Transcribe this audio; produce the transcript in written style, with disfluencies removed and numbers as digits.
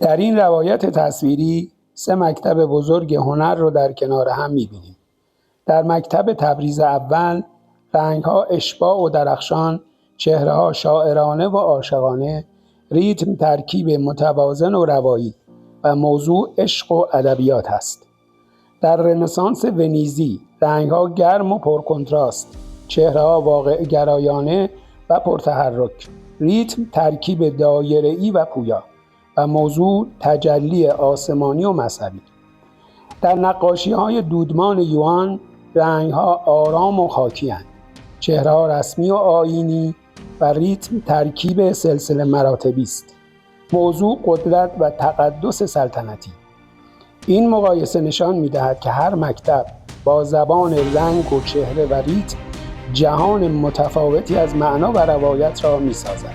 در این روایت تصویری 3 مکتب بزرگ هنر رو در کنار هم می‌بینیم. در مکتب تبریز اول رنگ‌ها اشباع و درخشان، چهره‌ها شاعرانه و عاشقانه، ریتم ترکیب متوازن و روایی و موضوع عشق و ادبیات است. در رنسانس ونیزی رنگ‌ها گرم و پرکنتراست، چهره‌ها واقع‌گرایانه و پرتحرک، ریتم ترکیب دایره‌ای و پویا و موضوع تجلی آسمانی و مذهبی. در نقاشی‌های دودمان یوآن رنگ‌ها آرام و خاکی‌اند، چهره‌ها رسمی و آیینی و ریتم ترکیب سلسله مراتبی است. موضوع قدرت و تقدس سلطنتی. این مقایسه نشان می‌دهد که هر مکتب با زبان رنگ و چهره و ریتم جهان متفاوتی از معنا و روایت را می‌سازد.